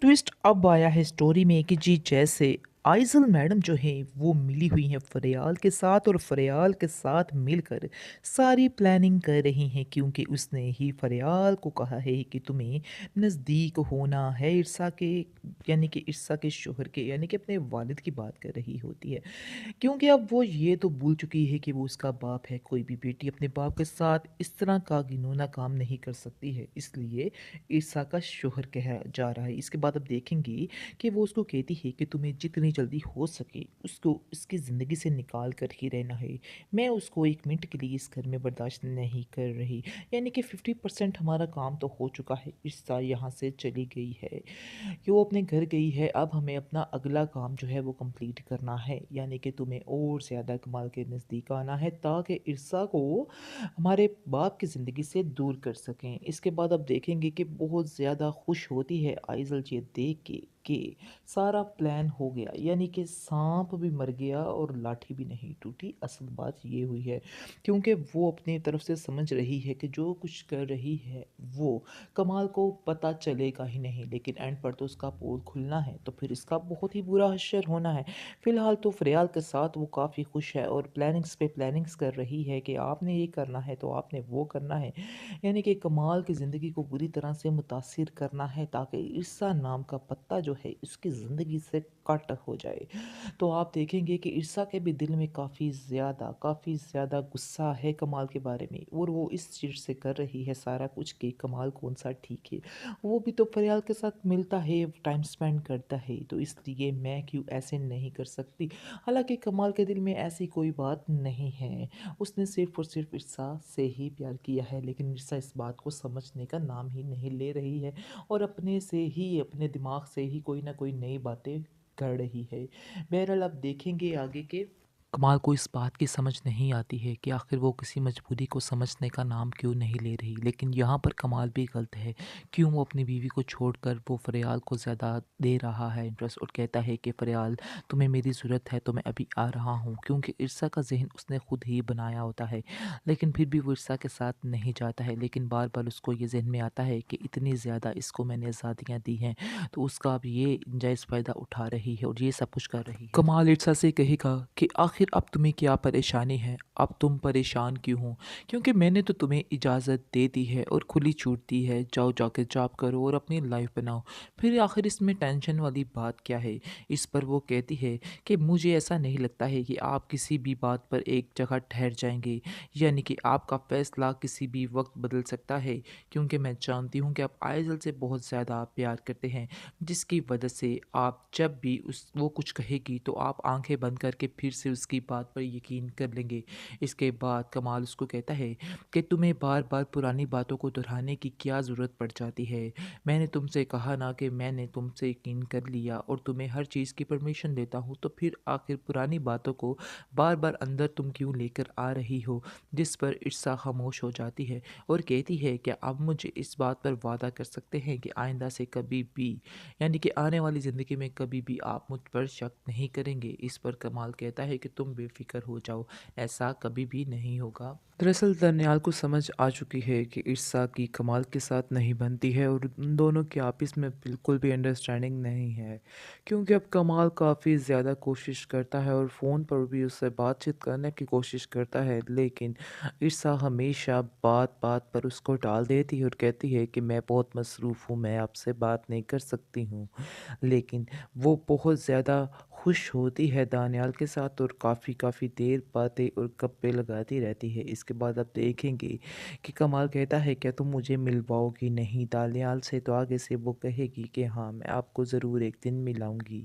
Twist अब आया है स्टोरी में कि जी जैसे आइज़ल मैडम जो है वो मिली हुई हैं फ़रियाल के साथ और फ़रियाल के साथ मिलकर सारी प्लानिंग कर रही हैं क्योंकि उसने ही फ़रियाल को कहा है कि तुम्हें नज़दीक होना है इर्सा के यानी कि इर्सा के शोहर के यानी कि अपने वालिद की बात कर रही होती है। क्योंकि अब वो ये तो भूल चुकी है कि वो उसका बाप है, कोई भी बेटी अपने बाप के साथ इस तरह का घिनौना काम नहीं कर सकती है, इसलिए ईसा का शौहर कहा जा रहा है। इसके बाद अब देखेंगे कि वो उसको कहती है कि तुम्हें जितनी जल्दी हो सके उसको उसकी ज़िंदगी से निकाल कर ही रहना है। मैं उसको 1 मिनट के लिए इस घर में बर्दाश्त नहीं कर रही। यानी कि 50% हमारा काम तो हो चुका है, ईसा यहाँ से चली गई है। कि वो अपने घर गई है, अब हमें अपना अगला काम जो है वो कंप्लीट करना है, यानी कि तुम्हें और ज़्यादा कमाल के नज़दीक आना है ताकि इर्सा को हमारे बाप की ज़िंदगी से दूर कर सकें। इसके बाद अब देखेंगे कि बहुत ज़्यादा खुश होती है आइज़ल ये देख के कि सारा प्लान हो गया, यानी कि सांप भी मर गया और लाठी भी नहीं टूटी। असल बात ये हुई है क्योंकि वो अपनी तरफ से समझ रही है कि जो कुछ कर रही है वो कमाल को पता चलेगा ही नहीं, लेकिन एंड पर तो उसका पोल खुलना है, तो फिर इसका बहुत ही बुरा हश्र होना है। फिलहाल तो फ़रियाल के साथ वो काफ़ी खुश है और प्लानिंग्स पे प्लानिंग्स कर रही है कि आपने ये करना है तो आपने वो करना है, यानी कि कमाल की ज़िंदगी को बुरी तरह से मुतासिर करना है ताकि ईर्सा नाम का पत्ता जो है उसकी ज़िंदगी से कट हो जाए। तो आप देखेंगे कि ईर्सा के भी दिल में काफ़ी ज़्यादा गुस्सा है कमाल के बारे में, और वो इस चीज़ से कर रही है सारा कुछ कि कमाल कौन-सा ठीक है। वो भी तो फ़रियाल के साथ मिलता है, टाइम स्पेंड करता है, तो इसलिए मैं क्यों ऐसे नहीं कर सकती। हालाँकि कमाल के दिल में ऐसी कोई बात नहीं है। उसने सिर्फ़ और सिर्फ़ ईर्सा से ही प्यार किया है, लेकिन ईर्सा इस बात को समझने का नाम ही नहीं ले रही है और अपने से ही, अपने दिमाग से ही कोई न कोई नई बातें कर रही है। बहरहाल अब देखेंगे आगे के कमाल को इस बात की समझ नहीं आती है कि आखिर वो किसी मजबूरी को समझने का नाम क्यों नहीं ले रही, लेकिन यहाँ पर कमाल भी गलत है। क्यों वो अपनी बीवी को छोड़कर वो फ़रियाल को ज़्यादा दे रहा है इंटरेस्ट और कहता है कि फ़रियाल तुम्हें मेरी ज़रूरत है तो मैं अभी आ रहा हूँ, क्योंकि ईर्सा का ज़हन उसने खुद ही बनाया होता है। लेकिन फिर भी वो ईर्सा के साथ नहीं जाता है, लेकिन बार बार उसको ये जहन में आता है कि इतनी ज़्यादा इसको मैंने आज़ादियाँ दी हैं तो उसका अब ये जायज़ फ़ायदा उठा रही है और ये सब कुछ कर रही है। कमाल ईर्सा से कहेगा कि आखिर अब तुम्हें क्या परेशानी है, अब तुम परेशान क्यों हो, क्योंकि मैंने तो तुम्हें इजाज़त दे दी है और खुली छूट दी है, जाओ जाके जॉब करो और अपनी लाइफ बनाओ, फिर आखिर इसमें टेंशन वाली बात क्या है। इस पर वो कहती है कि मुझे ऐसा नहीं लगता है कि आप किसी भी बात पर एक जगह ठहर जाएंगे, यानी कि आपका फ़ैसला किसी भी वक्त बदल सकता है, क्योंकि मैं जानती हूँ कि आप आइज़ल से बहुत ज़्यादा प्यार करते हैं, जिसकी वजह से आप जब भी उस वो कुछ कहेगी तो आप आंखें बंद करके फिर से उसकी बात पर यकीन कर लेंगे। इसके बाद कमाल उसको कहता है कि तुम्हें बार-बार पुरानी बातों को दोहराने की क्या ज़रूरत पड़ जाती है। मैंने तुमसे कहा ना कि मैंने तुमसे यकीन कर लिया और तुम्हें हर चीज़ की परमिशन देता हूँ, तो फिर आखिर पुरानी बातों को बार-बार अंदर तुम क्यों लेकर आ रही हो? जिस पर ईर्सा खामोश हो जाती है और कहती है कि आप मुझे इस बात पर वादा कर सकते हैं कि आइंदा से कभी भी, यानी कि आने वाली ज़िंदगी में कभी भी आप मुझ पर शक नहीं करेंगे। इस पर कमाल कहता है कि तुम बेफ़िक्र हो जाओ, ऐसा कभी भी नहीं होगा। दरअसल दनियाल को समझ आ चुकी है कि ईर्सा की कमाल के साथ नहीं बनती है और उन दोनों की आपस में बिल्कुल भी अंडरस्टैंडिंग नहीं है, क्योंकि अब कमाल काफ़ी ज़्यादा कोशिश करता है और फ़ोन पर भी उससे बातचीत करने की कोशिश करता है, लेकिन ईर्सा हमेशा बात बात पर उसको टाल देती है और कहती है कि मैं बहुत मसरूफ़ हूँ, मैं आपसे बात नहीं कर सकती हूँ। लेकिन वो बहुत ज़्यादा खुश होती है दानियाल के साथ और काफ़ी देर बातें और गप्पे लगाती रहती है। इसके बाद आप देखेंगे कि कमाल कहता है क्या तुम मुझे मिलवाओगी नहीं दानियाल से, तो आगे से वो कहेगी कि हाँ मैं आपको ज़रूर एक दिन मिलाऊंगी।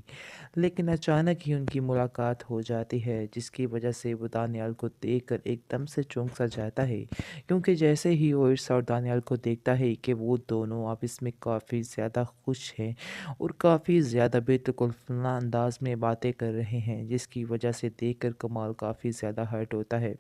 लेकिन अचानक ही उनकी मुलाकात हो जाती है, जिसकी वजह से वो दानियाल को देखकर एकदम से चौंक सा जाता है, क्योंकि जैसे ही वो ईर्सा और दानियाल को देखता है कि वो दोनों आपस में काफ़ी ज़्यादा खुश हैं और काफ़ी ज़्यादा बेतकल्लुफ़ाना अंदाज़ में बातें कर रहे हैं, जिसकी वजह से देखकर कमाल काफ़ी ज़्यादा हर्ट होता है।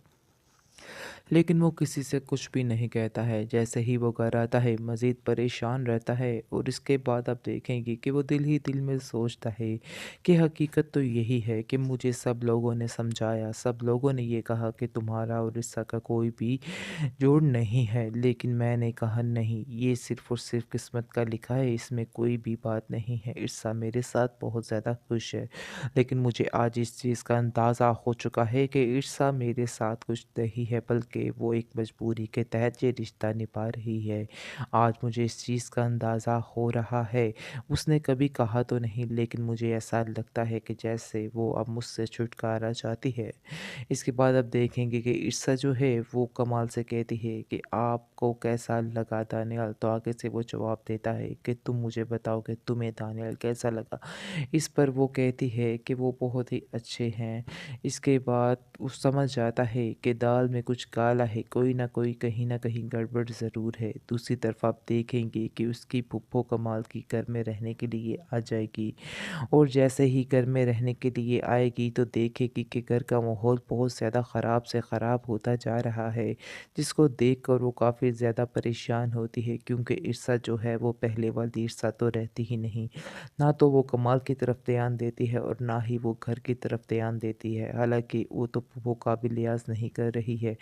लेकिन वो किसी से कुछ भी नहीं कहता है। जैसे ही वो घर आता है मज़ीद परेशान रहता है और इसके बाद आप देखेंगे कि वो दिल ही दिल में सोचता है कि हकीकत तो यही है कि मुझे सब लोगों ने समझाया, सब लोगों ने ये कहा कि तुम्हारा और रिश्ता का कोई भी जोड़ नहीं है, लेकिन मैंने कहा नहीं, ये सिर्फ़ और सिर्फ़ किस्मत का लिखा है, इसमें कोई भी बात नहीं है। इर्सा मेरे साथ बहुत ज़्यादा खुश है, लेकिन मुझे आज इस चीज़ का अंदाज़ा हो चुका है कि इर्सा मेरे साथ खुश नहीं है, बल्कि वो एक मजबूरी के तहत ये रिश्ता निभा रही है। आज मुझे इस चीज़ का अंदाज़ा हो रहा है। उसने कभी कहा तो नहीं, लेकिन मुझे ऐसा लगता है कि जैसे वो अब मुझसे छुटकारा चाहती है। इसके बाद आप देखेंगे कि ईर्षा जो है वो कमाल से कहती है कि आपको कैसा लगा दानियाल? तो आगे से वो जवाब देता है कि तुम मुझे बताओ कि तुम्हें दानियाल कैसा लगा? इस पर वो कहती है कि वो बहुत ही अच्छे हैं। इसके बाद वो समझ जाता है कि दाल में कुछ काला है, कोई ना कोई कहीं न कहीं गड़बड़ ज़रूर है। दूसरी तरफ आप देखेंगे कि उसकी फूफो कमाल की घर में रहने के लिए आ जाएगी। और जैसे ही घर में रहने के लिए आएगी तो देखेगी कि घर का माहौल बहुत ज़्यादा ख़राब से ख़राब होता जा रहा है, जिसको देखकर वो काफ़ी ज़्यादा परेशान होती है क्योंकि ईर्षा जो है वो पहले वाली ईर्षा तो रहती ही नहीं। ना तो वो कमाल की तरफ ध्यान देती है और ना ही वो घर की तरफ ध्यान देती है। हालाँकि वो तो वो का भी लिहाज़ नहीं कर रही है।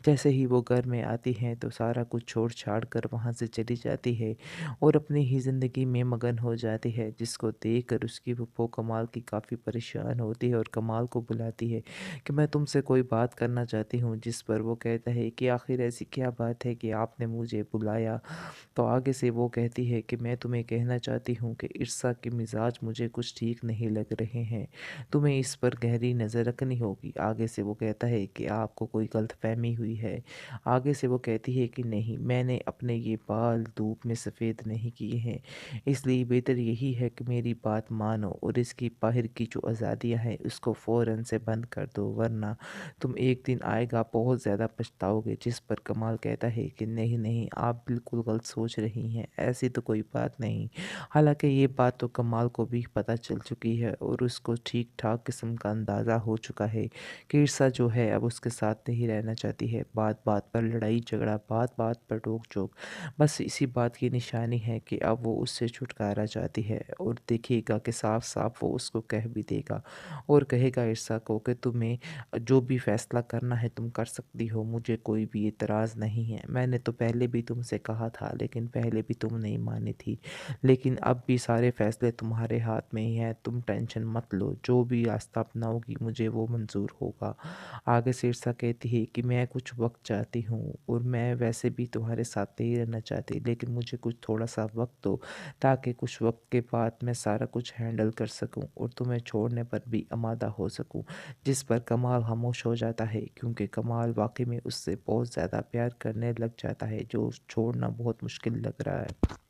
जैसे ही वो घर में आती हैं तो सारा कुछ छोड़-छाड़ कर वहाँ से चली जाती है और अपनी ही ज़िंदगी में मगन हो जाती है, जिसको देखकर उसकी फूफो कमाल की काफ़ी परेशान होती है और कमाल को बुलाती है कि मैं तुमसे कोई बात करना चाहती हूँ, जिस पर वो कहता है कि आखिर ऐसी क्या बात है कि आपने मुझे बुलाया? तो आगे से वो कहती है कि मैं तुम्हें कहना चाहती हूँ कि ईर्षा के मिजाज मुझे कुछ ठीक नहीं लग रहे हैं, तुम्हें इस पर गहरी नज़र रखनी होगी। आगे से वो कहता है कि आपको कोई गलतफहमी हुई है। आगे से वो कहती है कि नहीं, मैंने अपने ये बाल धूप में सफ़ेद नहीं किए हैं, इसलिए बेहतर यही है कि मेरी बात मानो और इसकी बाहर की जो आज़ादियाँ हैं उसको फ़ौरन से बंद कर दो, वरना तुम एक दिन आएगा बहुत ज़्यादा पछताओगे। जिस पर कमाल कहता है कि नहीं नहीं, आप बिल्कुल गलत सोच रही हैं, ऐसी तो कोई बात नहीं। हालांकि ये बात तो कमाल को भी पता चल चुकी है और उसको ठीक ठाक किस्म का अंदाज़ा हो चुका है कि ईर्षा जो है अब उसके साथ नहीं रहना चाहती है। बात बात पर लड़ाई झगड़ा, बात बात पर रोक जोक, बस इसी बात की निशानी है कि अब वो उससे छुटकारा चाहती है और देखिएगा कि साफ साफ वो उसको कह भी देगा और कहेगा ईर्षा को कि तुम्हें जो भी फ़ैसला करना है तुम कर सकती हो, मुझे कोई भी एतराज़ नहीं है। मैंने तो पहले भी तुमसे कहा था, लेकिन पहले भी तुम नहीं मानी थी। लेकिन अब भी सारे फ़ैसले तुम्हारे हाथ में ही हैं, तुम टेंशन मत लो, जो भी रास्ता अपनाओगी मुझे वो मंज़ूर होगा। आगे शीर्षा कहती है कि मैं कुछ वक़्त चाहती हूँ और मैं वैसे भी तुम्हारे साथ नहीं रहना चाहती, लेकिन मुझे कुछ थोड़ा-सा वक़्त दो, ताकि कुछ वक़्त के बाद मैं सारा कुछ हैंडल कर सकूँ और तुम्हें छोड़ने पर भी आमादा हो सकूँ। जिस पर कमाल खामोश हो जाता है क्योंकि कमाल वाक़ई में उससे बहुत ज़्यादा प्यार करने लग जाता है, जो छोड़ना बहुत मुश्किल लग रहा है।